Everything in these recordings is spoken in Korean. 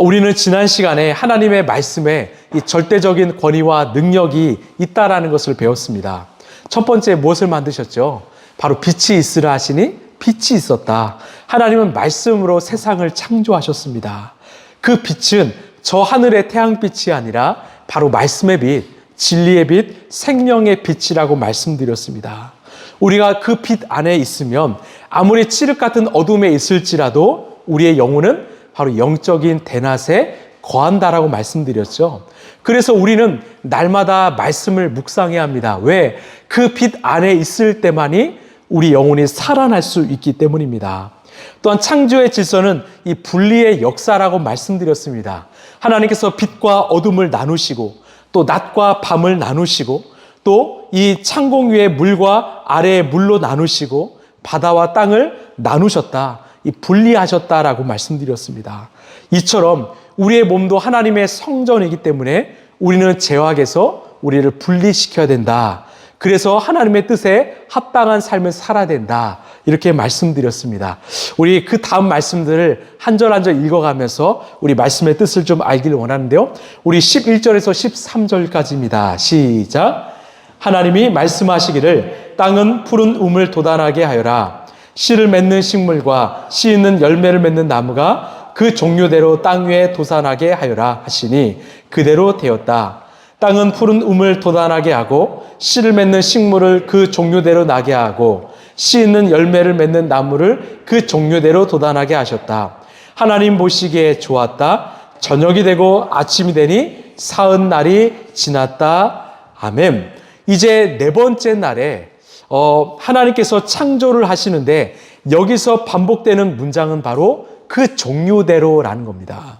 우리는 지난 시간에 하나님의 말씀에 이 절대적인 권위와 능력이 있다라는 것을 배웠습니다. 첫 번째 무엇을 만드셨죠? 바로 빛이 있으라 하시니 빛이 있었다. 하나님은 말씀으로 세상을 창조하셨습니다. 그 빛은 저 하늘의 태양빛이 아니라 바로 말씀의 빛, 진리의 빛, 생명의 빛이라고 말씀드렸습니다. 우리가 그 빛 안에 있으면 아무리 칠흑 같은 어둠에 있을지라도 우리의 영혼은 바로 영적인 대낮에 거한다라고 말씀드렸죠. 그래서 우리는 날마다 말씀을 묵상해야 합니다. 왜? 그 빛 안에 있을 때만이 우리 영혼이 살아날 수 있기 때문입니다. 또한 창조의 질서는 이 분리의 역사라고 말씀드렸습니다. 하나님께서 빛과 어둠을 나누시고 또 낮과 밤을 나누시고 또 이 창공 위의 물과 아래의 물로 나누시고 바다와 땅을 나누셨다. 이 분리하셨다라고 말씀드렸습니다. 이처럼 우리의 몸도 하나님의 성전이기 때문에 우리는 죄악에서 우리를 분리시켜야 된다. 그래서 하나님의 뜻에 합당한 삶을 살아야 된다. 이렇게 말씀드렸습니다. 우리 그 다음 말씀들을 한 절 한 절 읽어가면서 우리 말씀의 뜻을 좀 알기를 원하는데요. 우리 11절에서 13절까지입니다. 시작. 하나님이 말씀하시기를 땅은 푸른 우물 돋아나게 하여라. 씨를 맺는 식물과 씨 있는 열매를 맺는 나무가 그 종류대로 땅 위에 돋아나게 하여라 하시니 그대로 되었다. 땅은 푸른 우물 돋아나게 하고 씨를 맺는 식물을 그 종류대로 나게 하고 씨 있는 열매를 맺는 나무를 그 종류대로 돋아나게 하셨다. 하나님 보시기에 좋았다. 저녁이 되고 아침이 되니 사흘 날이 지났다. 아멘. 이제 네 번째 날에 하나님께서 창조를 하시는데 여기서 반복되는 문장은 바로 그 종류대로라는 겁니다.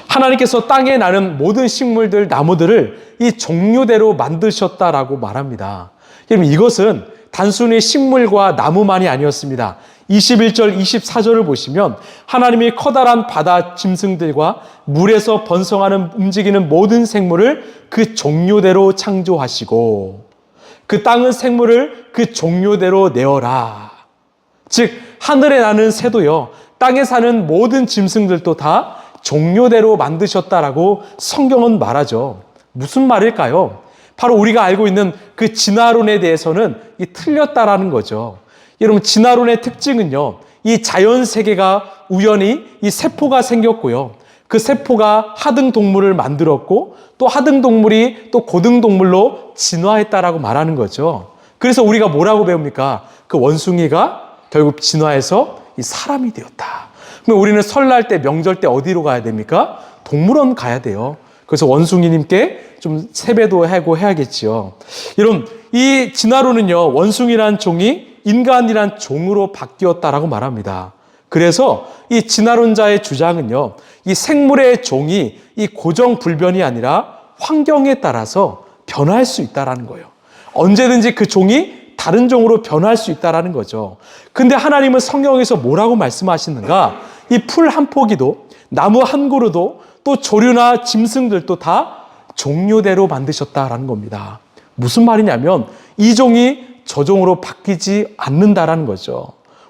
하나님께서 땅에 나는 모든 식물들, 나무들을 이 종류대로 만드셨다라고 말합니다. 여러분, 이것은 단순히 식물과 나무만이 아니었습니다. 21절, 24절을 보시면 하나님이 커다란 바다 짐승들과 물에서 번성하는 움직이는 모든 생물을 그 종류대로 창조하시고 그 땅은 생물을 그 종류대로 내어라. 즉 하늘에 나는 새도요, 땅에 사는 모든 짐승들도 다 종류대로 만드셨다라고 성경은 말하죠. 무슨 말일까요? 바로 우리가 알고 있는 그 진화론에 대해서는 틀렸다라는 거죠. 여러분, 진화론의 특징은요, 이 자연 세계가 우연히 이 세포가 생겼고요, 그 세포가 하등 동물을 만들었고 또 하등 동물이 또 고등 동물로 진화했다라고 말하는 거죠. 그래서 우리가 뭐라고 배웁니까? 그 원숭이가 결국 진화해서 이 사람이 되었다. 그럼 우리는 설날 때, 명절 때 어디로 가야 됩니까? 동물원 가야 돼요. 그래서 원숭이님께 좀 세배도 하고 해야겠지요. 여러분, 이 진화론은요, 원숭이란 종이 인간이란 종으로 바뀌었다라고 말합니다. 그래서 이 진화론자의 주장은요, 이 생물의 종이 이 고정불변이 아니라 환경에 따라서 변화할 수 있다라는 거예요. 언제든지 그 종이 다른 종으로 변화할 수 있다라는 거죠. 근데 하나님은 성경에서 뭐라고 말씀하시는가? 이 풀 한 포기도, 나무 한 그루도, 또 조류나 짐승들도 다 종류대로 만드셨다라는 겁니다. 무슨 말이냐면 이 종이 저 종으로 바뀌지 않는다라는 거죠.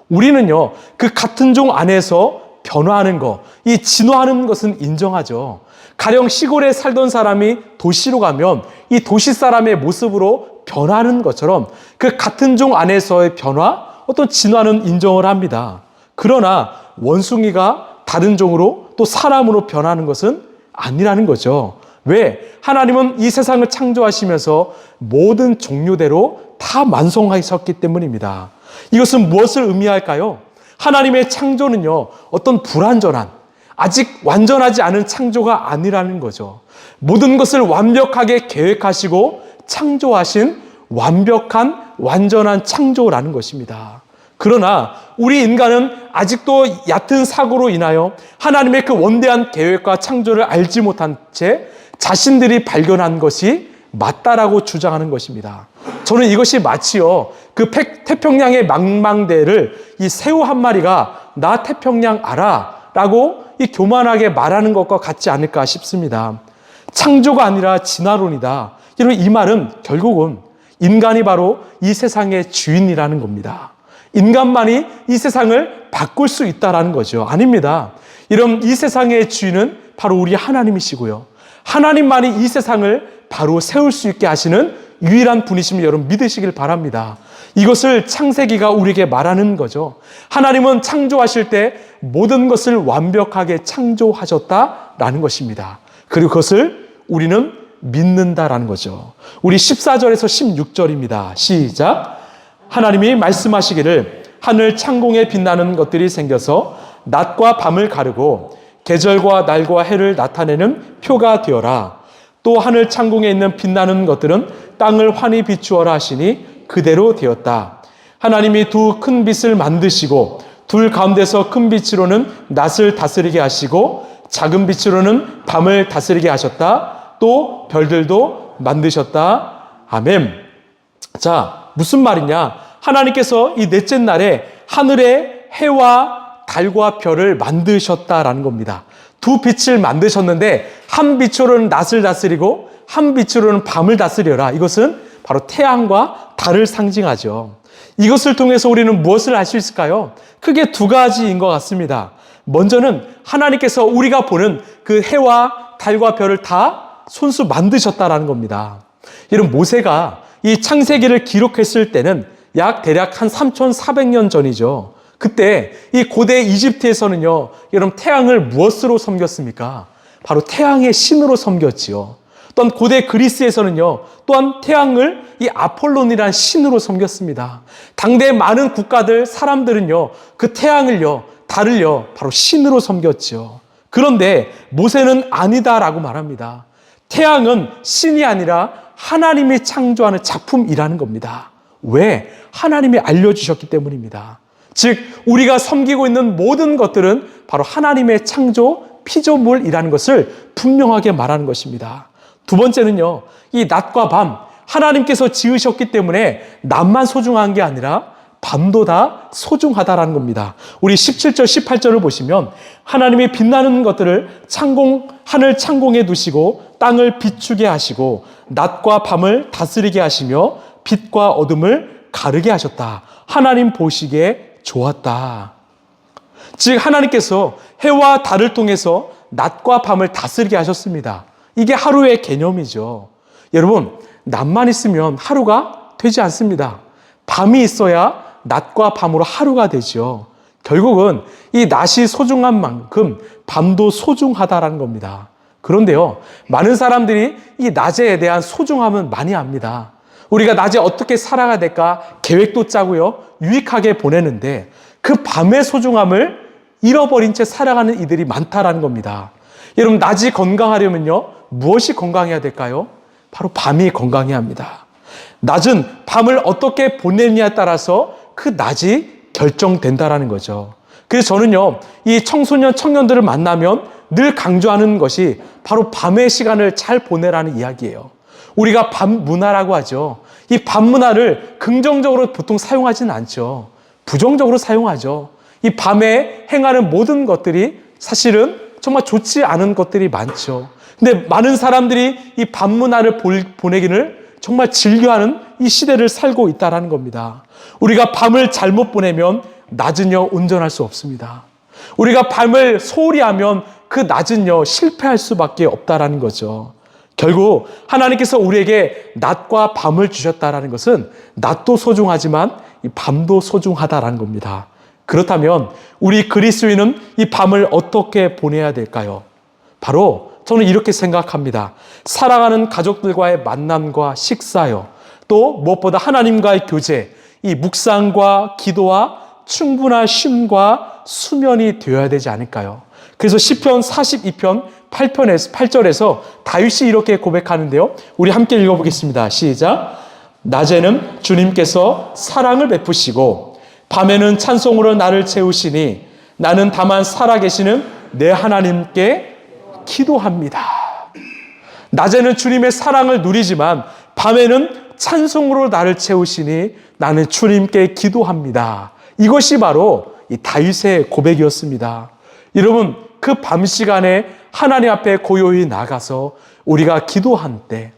우리는요, 그 같은 종 안에서 변화하는 거, 이 진화하는 것은 인정하죠. 가령 시골에 살던 사람이 도시로 가면 이 도시 사람의 모습으로 변하는 것처럼 그 같은 종 안에서의 변화, 어떤 진화는 인정을 합니다. 그러나 원숭이가 다른 종으로 또 사람으로 변하는 것은 아니라는 거죠. 왜? 하나님은 이 세상을 창조하시면서 모든 종류대로 다 완성하셨기 때문입니다. 이것은 무엇을 의미할까요? 하나님의 창조는요, 어떤 불완전한, 아직 완전하지 않은 창조가 아니라는 거죠. 모든 것을 완벽하게 계획하시고 창조하신 완벽한, 완전한 창조라는 것입니다. 그러나 우리 인간은 아직도 얕은 사고로 인하여 하나님의 그 원대한 계획과 창조를 알지 못한 채 자신들이 발견한 것이 맞다라고 주장하는 것입니다. 저는 이것이 마치요, 그 태평양의 망망대를 이 새우 한 마리가 나 태평양 알아 라고 이 교만하게 말하는 것과 같지 않을까 싶습니다. 창조가 아니라 진화론이다. 여러분, 이 말은 결국은 인간이 바로 이 세상의 주인이라는 겁니다. 인간만이 이 세상을 바꿀 수 있다는 거죠. 아닙니다. 이런 이 세상의 주인은 바로 우리 하나님이시고요. 하나님만이 이 세상을 바로 세울 수 있게 하시는 유일한 분이심을 여러분 믿으시길 바랍니다. 이것을 창세기가 우리에게 말하는 거죠. 하나님은 창조하실 때 모든 것을 완벽하게 창조하셨다라는 것입니다. 그리고 그것을 우리는 믿는다라는 거죠. 우리 14절에서 16절입니다. 시작. 하나님이 말씀하시기를 하늘 창공에 빛나는 것들이 생겨서 낮과 밤을 가르고 계절과 날과 해를 나타내는 표가 되어라. 또 하늘 창공에 있는 빛나는 것들은 땅을 환히 비추어라 하시니 그대로 되었다. 하나님이 두 큰 빛을 만드시고 둘 가운데서 큰 빛으로는 낮을 다스리게 하시고 작은 빛으로는 밤을 다스리게 하셨다. 또 별들도 만드셨다. 아멘. 자, 무슨 말이냐? 하나님께서 이 넷째 날에 하늘의 해와 달과 별을 만드셨다라는 겁니다. 두 빛을 만드셨는데 한 빛으로는 낮을 다스리고 한 빛으로는 밤을 다스려라. 이것은 바로 태양과 달을 상징하죠. 이것을 통해서 우리는 무엇을 알 수 있을까요? 크게 두 가지인 것 같습니다. 먼저는 하나님께서 우리가 보는 그 해와 달과 별을 다 손수 만드셨다라는 겁니다. 여러분, 모세가 이 창세기를 기록했을 때는 대략 한 3,400년 전이죠. 그때 이 고대 이집트에서는요, 여러분 태양을 무엇으로 섬겼습니까? 바로 태양의 신으로 섬겼지요. 또한 고대 그리스에서는요, 또한 태양을 이 아폴론이라는 신으로 섬겼습니다. 당대 많은 국가들, 사람들은요, 그 태양을요, 달을요, 바로 신으로 섬겼지요. 그런데 모세는 아니다라고 말합니다. 태양은 신이 아니라 하나님이 창조하는 작품이라는 겁니다. 왜? 하나님이 알려주셨기 때문입니다. 즉 우리가 섬기고 있는 모든 것들은 바로 하나님의 창조 피조물이라는 것을 분명하게 말하는 것입니다. 두 번째는요, 이 낮과 밤, 하나님께서 지으셨기 때문에 낮만 소중한 게 아니라 밤도 다 소중하다라는 겁니다. 우리 17절, 18절을 보시면 하나님이 빛나는 것들을 하늘 창공에 두시고 땅을 비추게 하시고 낮과 밤을 다스리게 하시며 빛과 어둠을 가르게 하셨다. 하나님 보시기에 좋았다. 즉 하나님께서 해와 달을 통해서 낮과 밤을 다스리게 하셨습니다. 이게 하루의 개념이죠. 여러분, 낮만 있으면 하루가 되지 않습니다. 밤이 있어야 낮과 밤으로 하루가 되죠. 결국은 이 낮이 소중한 만큼 밤도 소중하다라는 겁니다. 그런데요, 많은 사람들이 이 낮에 대한 소중함은 많이 압니다. 우리가 낮에 어떻게 살아가야 될까 계획도 짜고요, 유익하게 보내는데 그 밤의 소중함을 잃어버린 채 살아가는 이들이 많다라는 겁니다. 여러분, 낮이 건강하려면요, 무엇이 건강해야 될까요? 바로 밤이 건강해야 합니다. 낮은 밤을 어떻게 보내느냐에 따라서 그 낮이 결정된다라는 거죠. 그래서 저는요, 이 청소년, 청년들을 만나면 늘 강조하는 것이 바로 밤의 시간을 잘 보내라는 이야기예요. 우리가 밤 문화라고 하죠. 이 밤 문화를 긍정적으로 보통 사용하지는 않죠. 부정적으로 사용하죠. 이 밤에 행하는 모든 것들이 사실은 정말 좋지 않은 것들이 많죠. 근데 많은 사람들이 이 밤 문화를 보내기를 정말 즐겨하는 이 시대를 살고 있다는 겁니다. 우리가 밤을 잘못 보내면 낮은요, 운전할 수 없습니다. 우리가 밤을 소홀히 하면 그 낮은요, 실패할 수밖에 없다라는 거죠. 결국 하나님께서 우리에게 낮과 밤을 주셨다라는 것은 낮도 소중하지만 이 밤도 소중하다라는 겁니다. 그렇다면 우리 그리스도인은 이 밤을 어떻게 보내야 될까요? 바로 저는 이렇게 생각합니다. 사랑하는 가족들과의 만남과 식사요, 또 무엇보다 하나님과의 교제, 이 묵상과 기도와 충분한 쉼과 수면이 되어야 되지 않을까요? 그래서 시편 42편 8절에서 다윗이 이렇게 고백하는데요, 우리 함께 읽어보겠습니다. 시작. 낮에는 주님께서 사랑을 베푸시고 밤에는 찬송으로 나를 채우시니 나는 다만 살아계시는 내 하나님께 기도합니다. 낮에는 주님의 사랑을 누리지만 밤에는 찬송으로 나를 채우시니 나는 주님께 기도합니다. 이것이 바로 이 다윗의 고백이었습니다. 여러분, 그 밤 시간에 하나님 앞에 고요히 나가서 우리가 기도한 때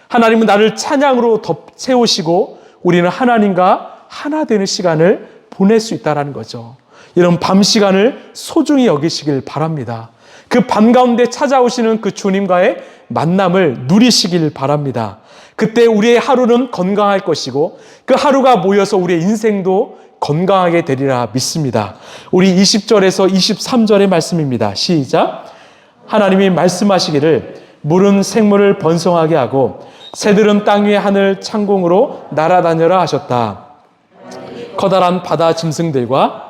하나님은 나를 찬양으로 덮채우시고 우리는 하나님과 하나 되는 시간을 보낼 수 있다는 거죠. 이런 밤 시간을 소중히 여기시길 바랍니다. 그 밤 가운데 찾아오시는 그 주님과의 만남을 누리시길 바랍니다. 그때 우리의 하루는 건강할 것이고 그 하루가 모여서 우리의 인생도 건강하게 되리라 믿습니다. 우리 20절에서 23절의 말씀입니다. 시작. 하나님이 말씀하시기를 물은 생물을 번성하게 하고 새들은 땅 위의 하늘 창공으로 날아다녀라 하셨다. 커다란 바다 짐승들과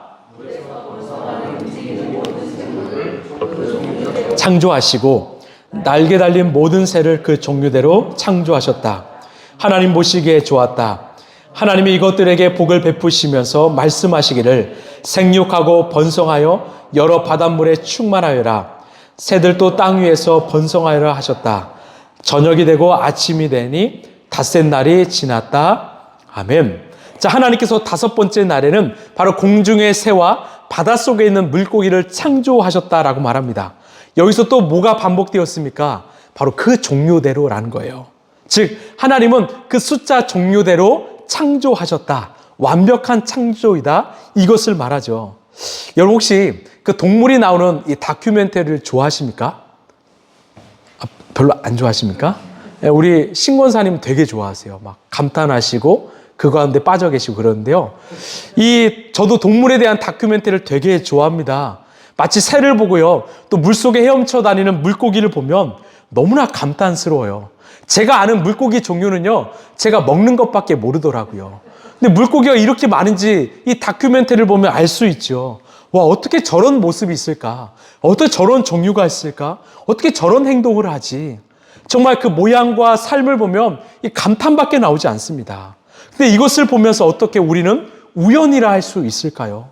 창조하시고 날개 달린 모든 새를 그 종류대로 창조하셨다. 하나님 보시기에 좋았다. 하나님이 이것들에게 복을 베푸시면서 말씀하시기를 생육하고 번성하여 여러 바닷물에 충만하여라. 새들도 땅 위에서 번성하여라 하셨다. 저녁이 되고 아침이 되니 닷새 날이 지났다. 아멘. 자, 하나님께서 다섯 번째 날에는 바로 공중의 새와 바닷속에 있는 물고기를 창조하셨다라고 말합니다. 여기서 또 뭐가 반복되었습니까? 바로 그 종류대로라는 거예요. 즉 하나님은 그 숫자 종류대로 창조하셨다. 완벽한 창조이다. 이것을 말하죠. 여러분 혹시 그 동물이 나오는 이 다큐멘터리를 좋아하십니까? 별로 안 좋아하십니까? 우리 신권사님 되게 좋아하세요. 막 감탄하시고 그 가운데 빠져 계시고 그러는데요. 저도 동물에 대한 다큐멘터리를 되게 좋아합니다. 마치 새를 보고요. 또 물속에 헤엄쳐 다니는 물고기를 보면 너무나 감탄스러워요. 제가 아는 물고기 종류는요. 제가 먹는 것밖에 모르더라고요. 근데 물고기가 이렇게 많은지 이 다큐멘터리를 보면 알 수 있죠. 와, 어떻게 저런 모습이 있을까? 어떻게 저런 종류가 있을까? 어떻게 저런 행동을 하지? 정말 그 모양과 삶을 보면 이 감탄밖에 나오지 않습니다. 근데 이것을 보면서 어떻게 우리는 우연이라 할 수 있을까요?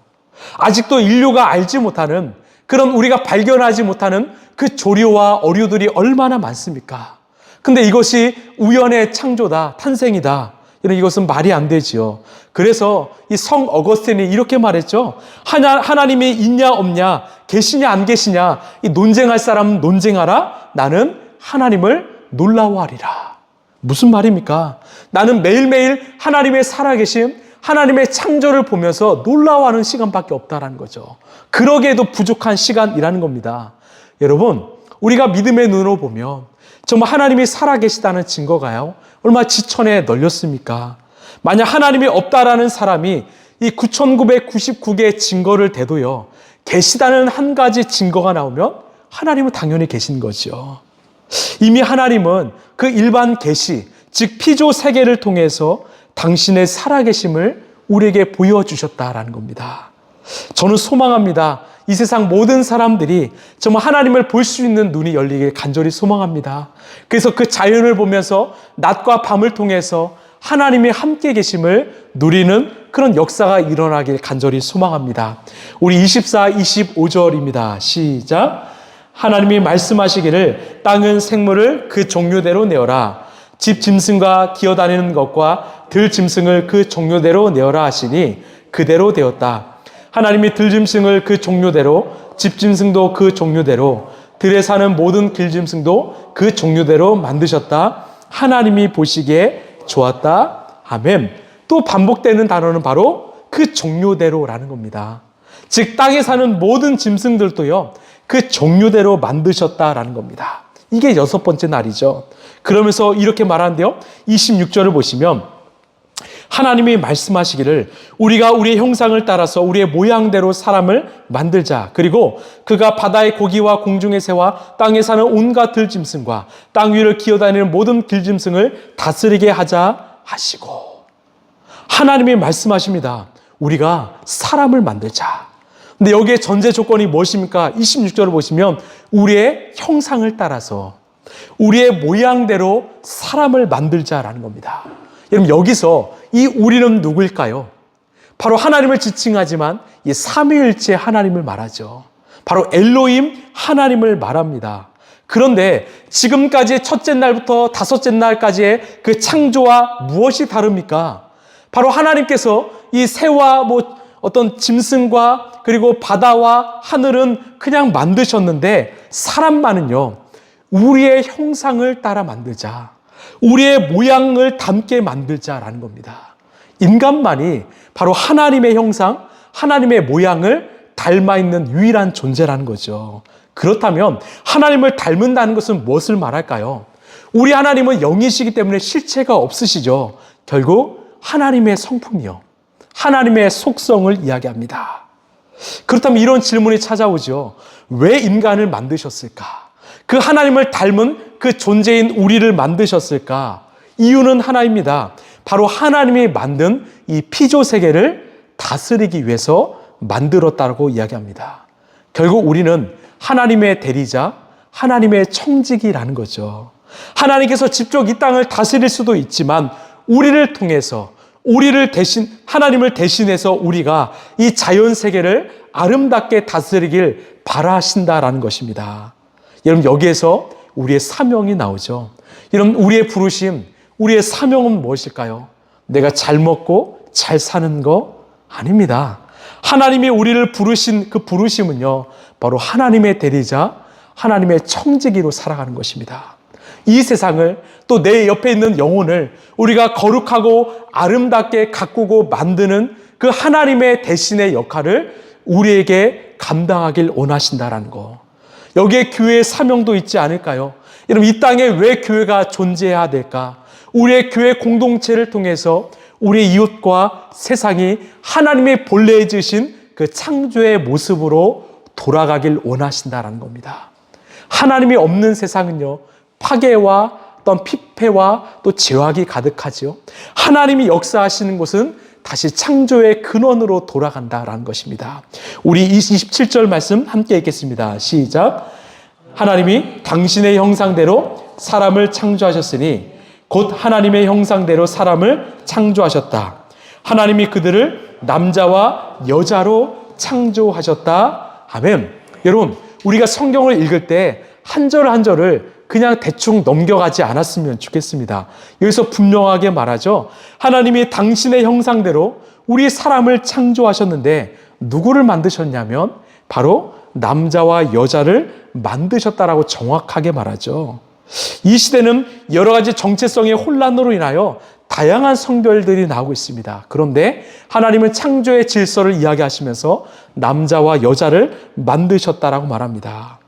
아직도 인류가 알지 못하는 그런 우리가 발견하지 못하는 그 조류와 어류들이 얼마나 많습니까? 근데 이것이 우연의 창조다, 탄생이다. 이것은 말이 안 되지요. 그래서 이 성 어거스틴이 이렇게 말했죠. 하나님이 있냐 없냐, 계시냐 안 계시냐, 이 논쟁할 사람은 논쟁하라. 나는 하나님을 놀라워하리라. 무슨 말입니까? 나는 매일매일 하나님의 살아계심, 하나님의 창조를 보면서 놀라워하는 시간밖에 없다라는 거죠. 그러기에도 부족한 시간이라는 겁니다. 여러분, 우리가 믿음의 눈으로 보면 정말 하나님이 살아계시다는 증거가요. 얼마나 지천에 널렸습니까? 만약 하나님이 없다라는 사람이 이 9,999개의 증거를 대도요. 계시다는 한 가지 증거가 나오면 하나님은 당연히 계신 거죠. 이미 하나님은 그 일반 계시, 즉 피조 세계를 통해서 당신의 살아계심을 우리에게 보여주셨다라는 겁니다. 저는 소망합니다. 이 세상 모든 사람들이 정말 하나님을 볼 수 있는 눈이 열리길 간절히 소망합니다. 그래서 그 자연을 보면서 낮과 밤을 통해서 하나님의 함께 계심을 누리는 그런 역사가 일어나길 간절히 소망합니다. 우리 24, 25절입니다. 시작. 하나님이 말씀하시기를 땅은 생물을 그 종류대로 내어라. 집 짐승과 기어다니는 것과 들 짐승을 그 종류대로 내어라 하시니 그대로 되었다. 하나님이 들 짐승을 그 종류대로, 집 짐승도 그 종류대로, 들에 사는 모든 길 짐승도 그 종류대로 만드셨다. 하나님이 보시기에 좋았다. 아멘. 또 반복되는 단어는 바로 그 종류대로라는 겁니다. 즉 땅에 사는 모든 짐승들도요. 그 종류대로 만드셨다라는 겁니다. 이게 여섯 번째 날이죠. 그러면서 이렇게 말하는데요. 26절을 보시면 하나님이 말씀하시기를 우리가 우리의 형상을 따라서 우리의 모양대로 사람을 만들자. 그리고 그가 바다의 고기와 공중의 새와 땅에 사는 온갖 들짐승과 땅 위를 기어다니는 모든 길짐승을 다스리게 하자 하시고. 하나님이 말씀하십니다. 우리가 사람을 만들자. 근데 여기에 전제 조건이 무엇입니까? 26절을 보시면 우리의 형상을 따라서 우리의 모양대로 사람을 만들자라는 겁니다. 여러분 여기서 이 우리는 누구일까요? 바로 하나님을 지칭하지만 이 삼위일체 하나님을 말하죠. 바로 엘로힘 하나님을 말합니다. 그런데 지금까지 첫째 날부터 다섯째 날까지의 그 창조와 무엇이 다릅니까? 바로 하나님께서 이 새와 어떤 짐승과 그리고 바다와 하늘은 그냥 만드셨는데 사람만은요. 우리의 형상을 따라 만들자. 우리의 모양을 닮게 만들자라는 겁니다. 인간만이 바로 하나님의 형상, 하나님의 모양을 닮아 있는 유일한 존재라는 거죠. 그렇다면 하나님을 닮는다는 것은 무엇을 말할까요? 우리 하나님은 영이시기 때문에 실체가 없으시죠. 결국 하나님의 성품이요, 하나님의 속성을 이야기합니다. 그렇다면 이런 질문이 찾아오죠. 왜 인간을 만드셨을까? 그 하나님을 닮은 그 존재인 우리를 만드셨을까? 이유는 하나입니다. 바로 하나님이 만든 이 피조 세계를 다스리기 위해서 만들었다고 이야기합니다. 결국 우리는 하나님의 대리자, 하나님의 청지기라는 거죠. 하나님께서 직접 이 땅을 다스릴 수도 있지만 우리를 통해서, 하나님을 대신해서 우리가 이 자연 세계를 아름답게 다스리길 바라신다라는 것입니다. 여러분, 여기에서 우리의 사명이 나오죠. 여러분, 우리의 부르심, 우리의 사명은 무엇일까요? 내가 잘 먹고 잘 사는 거 아닙니다. 하나님이 우리를 부르신 그 부르심은요, 바로 하나님의 대리자, 하나님의 청지기로 살아가는 것입니다. 이 세상을, 또 내 옆에 있는 영혼을 우리가 거룩하고 아름답게 가꾸고 만드는 그 하나님의 대신의 역할을 우리에게 감당하길 원하신다라는 거. 여기에 교회의 사명도 있지 않을까요? 여러분, 이 땅에 왜 교회가 존재해야 될까? 우리의 교회 공동체를 통해서 우리 이웃과 세상이 하나님의 본래에 지으신 그 창조의 모습으로 돌아가길 원하신다라는 겁니다. 하나님이 없는 세상은요, 파괴와 어떤 피폐와 또 죄악이 가득하지요. 하나님이 역사하시는 곳은 다시 창조의 근원으로 돌아간다라는 것입니다. 우리 27절 말씀 함께 읽겠습니다. 시작. 하나님이 당신의 형상대로 사람을 창조하셨으니 곧 하나님의 형상대로 사람을 창조하셨다. 하나님이 그들을 남자와 여자로 창조하셨다. 아멘. 여러분, 우리가 성경을 읽을 때 한 절 한 절을 그냥 대충 넘겨가지 않았으면 좋겠습니다. 여기서 분명하게 말하죠. 하나님이 당신의 형상대로 우리 사람을 창조하셨는데 누구를 만드셨냐면 바로 남자와 여자를 만드셨다라고 정확하게 말하죠. 이 시대는 여러 가지 정체성의 혼란으로 인하여 다양한 성별들이 나오고 있습니다. 그런데 하나님은 창조의 질서를 이야기하시면서 남자와 여자를 만드셨다라고 말합니다.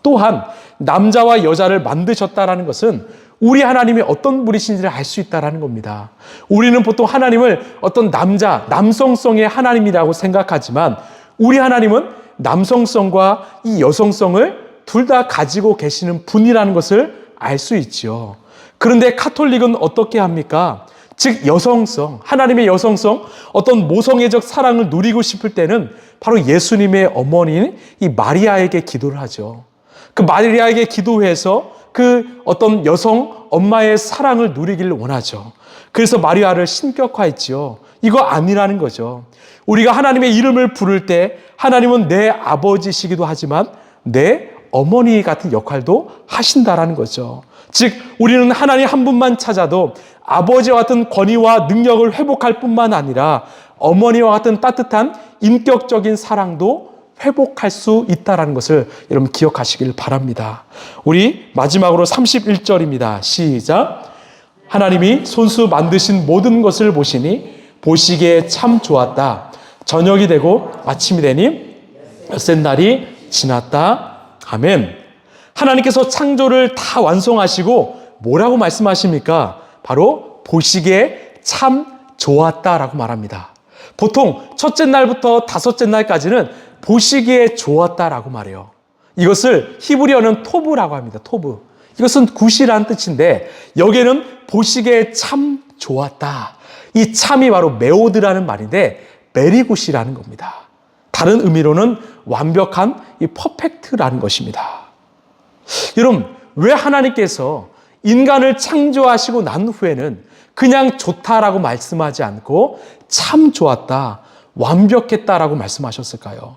또한 남자와 여자를 만드셨다라는 것은 우리 하나님이 어떤 분이신지를 알 수 있다라는 겁니다. 우리는 보통 하나님을 어떤 남성성의 하나님이라고 생각하지만 우리 하나님은 남성성과 이 여성성을 둘 다 가지고 계시는 분이라는 것을 알 수 있지요. 그런데 카톨릭은 어떻게 합니까? 즉 여성성, 하나님의 여성성, 어떤 모성애적 사랑을 누리고 싶을 때는 바로 예수님의 어머니인 이 마리아에게 기도를 하죠. 그 마리아에게 기도해서 그 어떤 여성 엄마의 사랑을 누리기를 원하죠. 그래서 마리아를 신격화했지요. 이거 아니라는 거죠. 우리가 하나님의 이름을 부를 때 하나님은 내 아버지시기도 하지만 내 어머니 같은 역할도 하신다라는 거죠. 즉 우리는 하나님 한 분만 찾아도 아버지와 같은 권위와 능력을 회복할 뿐만 아니라 어머니와 같은 따뜻한 인격적인 사랑도 회복할 수 있다는 것을 여러분 기억하시길 바랍니다. 우리 마지막으로 31절입니다. 시작. 하나님이 손수 만드신 모든 것을 보시니 보시기에 참 좋았다. 저녁이 되고 아침이 되니 엿새 날이 지났다. 아멘. 하나님께서 창조를 다 완성하시고 뭐라고 말씀하십니까? 바로 보시기에 참 좋았다라고 말합니다. 보통 첫째 날부터 다섯째 날까지는 보시기에 좋았다라고 말해요. 이것을 히브리어는 토브라고 합니다. 토브. 이것은 굿이라는 뜻인데 여기에는 보시기에 참 좋았다. 이 참이 바로 메오드라는 말인데 메리굿이라는 겁니다. 다른 의미로는 완벽한 이 퍼펙트라는 것입니다. 여러분, 왜 하나님께서 인간을 창조하시고 난 후에는 그냥 좋다라고 말씀하지 않고 참 좋았다, 완벽했다라고 말씀하셨을까요?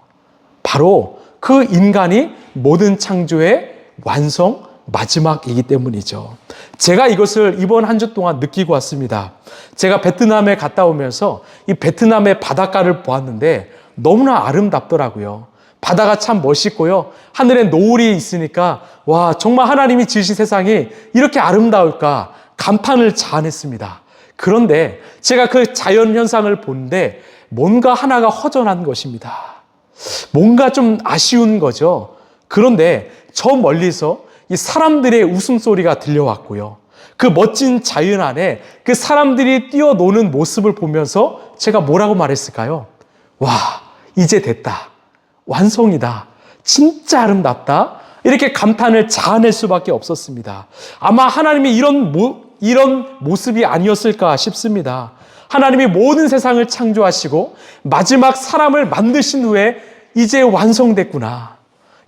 바로 그 인간이 모든 창조의 완성 마지막이기 때문이죠. 제가 이것을 이번 한 주 동안 느끼고 왔습니다. 제가 베트남에 갔다 오면서 이 베트남의 바닷가를 보았는데 너무나 아름답더라고요. 바다가 참 멋있고요. 하늘에 노을이 있으니까 와, 정말 하나님이 지으신 세상이 이렇게 아름다울까 감탄을 자아냈습니다. 그런데 제가 그 자연 현상을 보는데 뭔가 하나가 허전한 것입니다. 뭔가 좀 아쉬운 거죠. 그런데 저 멀리서 이 사람들의 웃음소리가 들려왔고요. 그 멋진 자연 안에 그 사람들이 뛰어노는 모습을 보면서 제가 뭐라고 말했을까요? 와, 이제 됐다. 완성이다. 진짜 아름답다. 이렇게 감탄을 자아낼 수밖에 없었습니다. 아마 하나님이 이런 모습이 아니었을까 싶습니다. 하나님이 모든 세상을 창조하시고 마지막 사람을 만드신 후에 이제 완성됐구나.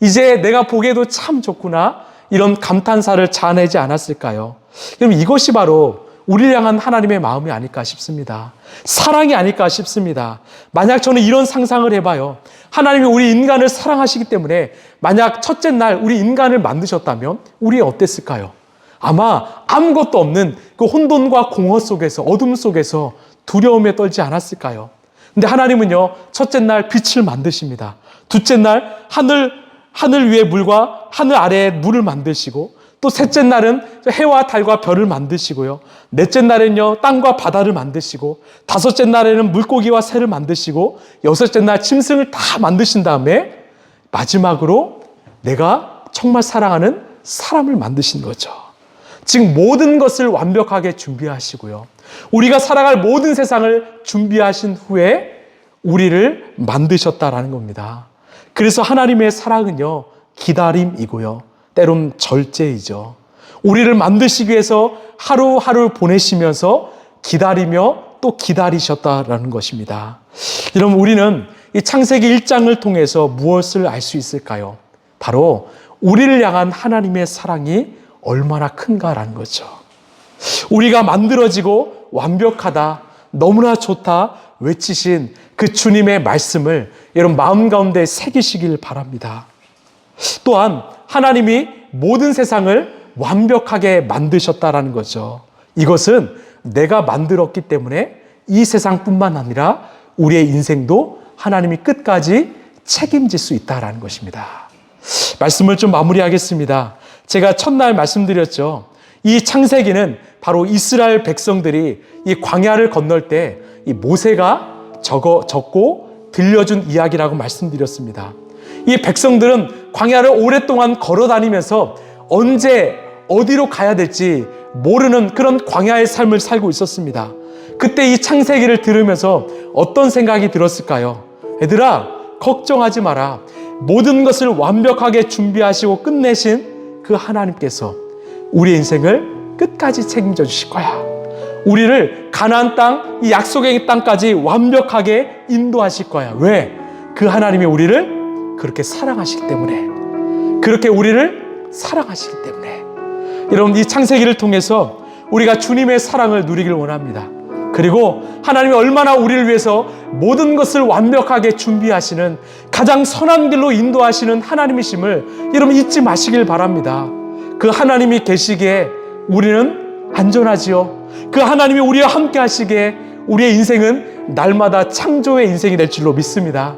이제 내가 보기에도 참 좋구나. 이런 감탄사를 자아내지 않았을까요? 그럼 이것이 바로 우리를 향한 하나님의 마음이 아닐까 싶습니다. 사랑이 아닐까 싶습니다. 만약 저는 이런 상상을 해봐요. 하나님이 우리 인간을 사랑하시기 때문에 만약 첫째 날 우리 인간을 만드셨다면 우리 어땠을까요? 아마 아무것도 없는 그 혼돈과 공허 속에서, 어둠 속에서 두려움에 떨지 않았을까요? 근데 하나님은요, 첫째 날 빛을 만드십니다. 둘째 날 하늘 위의 물과 하늘 아래의 물을 만드시고, 또 셋째 날은 해와 달과 별을 만드시고요. 넷째 날에는요, 땅과 바다를 만드시고, 다섯째 날에는 물고기와 새를 만드시고, 여섯째 날 짐승을 다 만드신 다음에 마지막으로 내가 정말 사랑하는 사람을 만드신 거죠. 즉 모든 것을 완벽하게 준비하시고요. 우리가 살아갈 모든 세상을 준비하신 후에 우리를 만드셨다라는 겁니다. 그래서 하나님의 사랑은요, 기다림이고요. 때론 절제이죠. 우리를 만드시기 위해서 하루하루 보내시면서 기다리며 또 기다리셨다라는 것입니다. 여러분, 우리는 이 창세기 1장을 통해서 무엇을 알 수 있을까요? 바로 우리를 향한 하나님의 사랑이 얼마나 큰가라는 거죠. 우리가 만들어지고 완벽하다, 너무나 좋다 외치신 그 주님의 말씀을 여러분 마음 가운데 새기시길 바랍니다. 또한 하나님이 모든 세상을 완벽하게 만드셨다라는 거죠. 이것은 내가 만들었기 때문에 이 세상뿐만 아니라 우리의 인생도 하나님이 끝까지 책임질 수 있다라는 것입니다. 말씀을 좀 마무리하겠습니다. 제가 첫날 말씀드렸죠. 이 창세기는 바로 이스라엘 백성들이 이 광야를 건널 때 이 모세가 적고 들려준 이야기라고 말씀드렸습니다. 이 백성들은 광야를 오랫동안 걸어 다니면서 언제 어디로 가야 될지 모르는 그런 광야의 삶을 살고 있었습니다. 그때 이 창세기를 들으면서 어떤 생각이 들었을까요? 얘들아, 걱정하지 마라. 모든 것을 완벽하게 준비하시고 끝내신 그 하나님께서 우리의 인생을 끝까지 책임져 주실 거야. 우리를 가나안 땅, 이 약속의 땅까지 완벽하게 인도하실 거야. 왜? 그 하나님이 우리를 그렇게 사랑하시기 때문에. 그렇게 우리를 사랑하시기 때문에. 여러분, 이 창세기를 통해서 우리가 주님의 사랑을 누리길 원합니다. 그리고 하나님이 얼마나 우리를 위해서 모든 것을 완벽하게 준비하시는, 가장 선한 길로 인도하시는 하나님이심을 여러분 잊지 마시길 바랍니다. 그 하나님이 계시기에 우리는 안전하지요. 그 하나님이 우리와 함께 하시기에 우리의 인생은 날마다 창조의 인생이 될 줄로 믿습니다.